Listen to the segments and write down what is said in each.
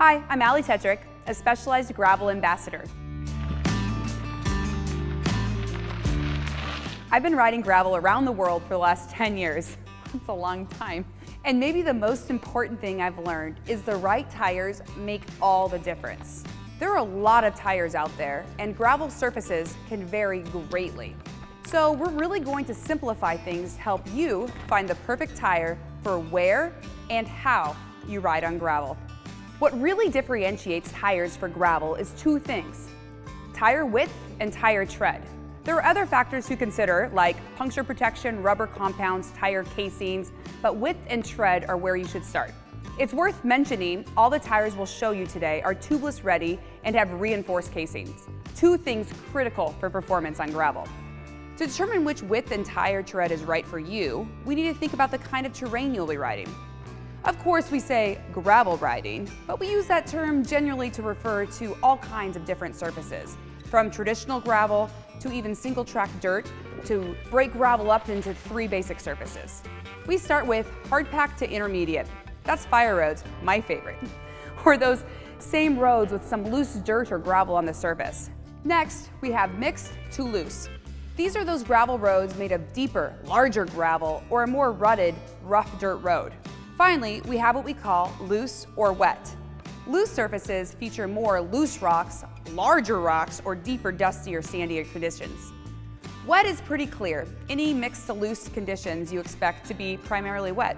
Hi, I'm Allie Tetrick, a Specialized Gravel Ambassador. I've been riding gravel around the world for the last 10 years. That's a long time. And maybe the most important thing I've learned is the right tires make all the difference. There are a lot of tires out there, and gravel surfaces can vary greatly. So we're really going to simplify things to help you find the perfect tire for where and how you ride on gravel. What really differentiates tires for gravel is two things: tire width and tire tread. There are other factors to consider, like puncture protection, rubber compounds, tire casings, but width and tread are where you should start. It's worth mentioning all the tires we'll show you today are tubeless ready and have reinforced casings, two things critical for performance on gravel. To determine which width and tire tread is right for you, we need to think about the kind of terrain you'll be riding. Of course, we say gravel riding, but we use that term generally to refer to all kinds of different surfaces, from traditional gravel to even single track dirt, to break gravel up into three basic surfaces. We start with hardpack to intermediate. That's fire roads, my favorite, or those same roads with some loose dirt or gravel on the surface. Next, we have mixed to loose. These are those gravel roads made of deeper, larger gravel or a more rutted, rough dirt road. Finally, we have what we call loose or wet. Loose surfaces feature more loose rocks, larger rocks, or deeper, dusty or sandier conditions. Wet is pretty clear. Any mixed to loose conditions you expect to be primarily wet.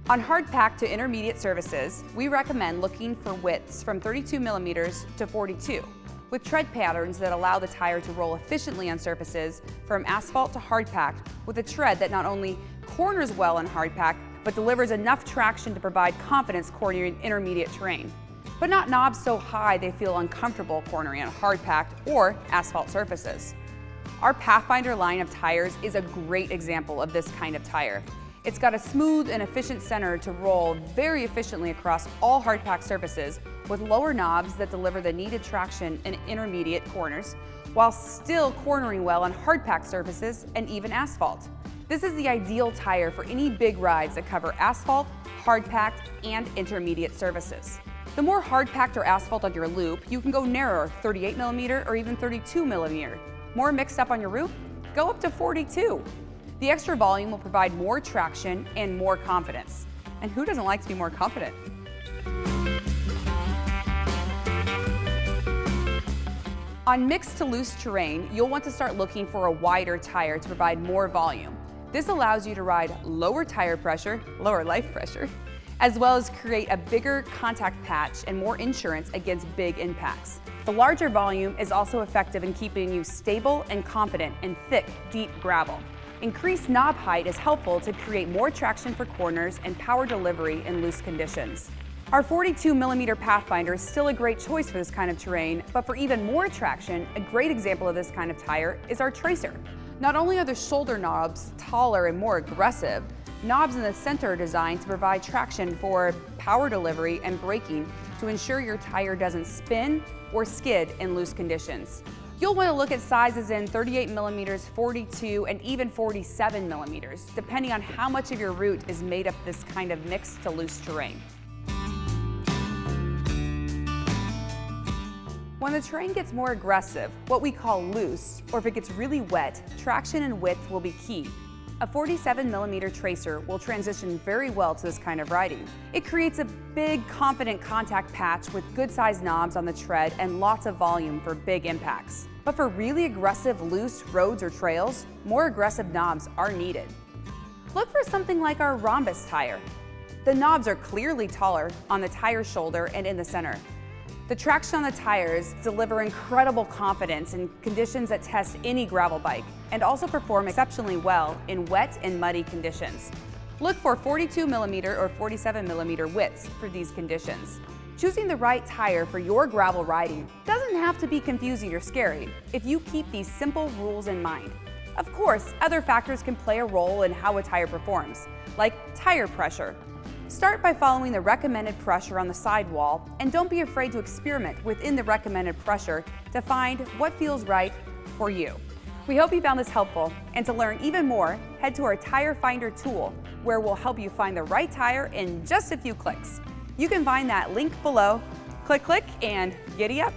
On hardpack to intermediate surfaces, we recommend looking for widths from 32 millimeters to 42, with tread patterns that allow the tire to roll efficiently on surfaces from asphalt to hardpack, with a tread that not only corners well on hardpack, but delivers enough traction to provide confidence cornering intermediate terrain, but not knobs so high they feel uncomfortable cornering on hard-packed or asphalt surfaces. Our Pathfinder line of tires is a great example of this kind of tire. It's got a smooth and efficient center to roll very efficiently across all hard-packed surfaces, with lower knobs that deliver the needed traction in intermediate corners, while still cornering well on hard-packed surfaces and even asphalt. This is the ideal tire for any big rides that cover asphalt, hard-packed, and intermediate surfaces. The more hard-packed or asphalt on your loop, you can go narrower, 38 millimeter or even 32 millimeter. More mixed up on your route? Go up to 42. The extra volume will provide more traction and more confidence. And who doesn't like to be more confident? On mixed to loose terrain, you'll want to start looking for a wider tire to provide more volume. This allows you to ride lower tire pressure, lower life pressure, as well as create a bigger contact patch and more insurance against big impacts. The larger volume is also effective in keeping you stable and confident in thick, deep gravel. Increased knob height is helpful to create more traction for corners and power delivery in loose conditions. Our 42 millimeter Pathfinder is still a great choice for this kind of terrain, but for even more traction, a great example of this kind of tire is our Tracer. Not only are the shoulder knobs taller and more aggressive, knobs in the center are designed to provide traction for power delivery and braking to ensure your tire doesn't spin or skid in loose conditions. You'll want to look at sizes in 38 millimeters, 42, and even 47 millimeters, depending on how much of your route is made up this kind of mixed to loose terrain. When the terrain gets more aggressive, what we call loose, or if it gets really wet, traction and width will be key. A 47 millimeter Tracer will transition very well to this kind of riding. It creates a big, confident contact patch with good-sized knobs on the tread and lots of volume for big impacts. But for really aggressive, loose roads or trails, more aggressive knobs are needed. Look for something like our Rhombus tire. The knobs are clearly taller on the tire shoulder and in the center. The traction on the tires deliver incredible confidence in conditions that test any gravel bike, and also perform exceptionally well in wet and muddy conditions. Look for 42 millimeter or 47 millimeter widths for these conditions. Choosing the right tire for your gravel riding doesn't have to be confusing or scary if you keep these simple rules in mind. Of course, other factors can play a role in how a tire performs, like tire pressure. Start by following the recommended pressure on the sidewall, and don't be afraid to experiment within the recommended pressure to find what feels right for you. We hope you found this helpful, and to learn even more, head to our Tire Finder tool, where we'll help you find the right tire in just a few clicks. You can find that link below. Click, click, and giddy up.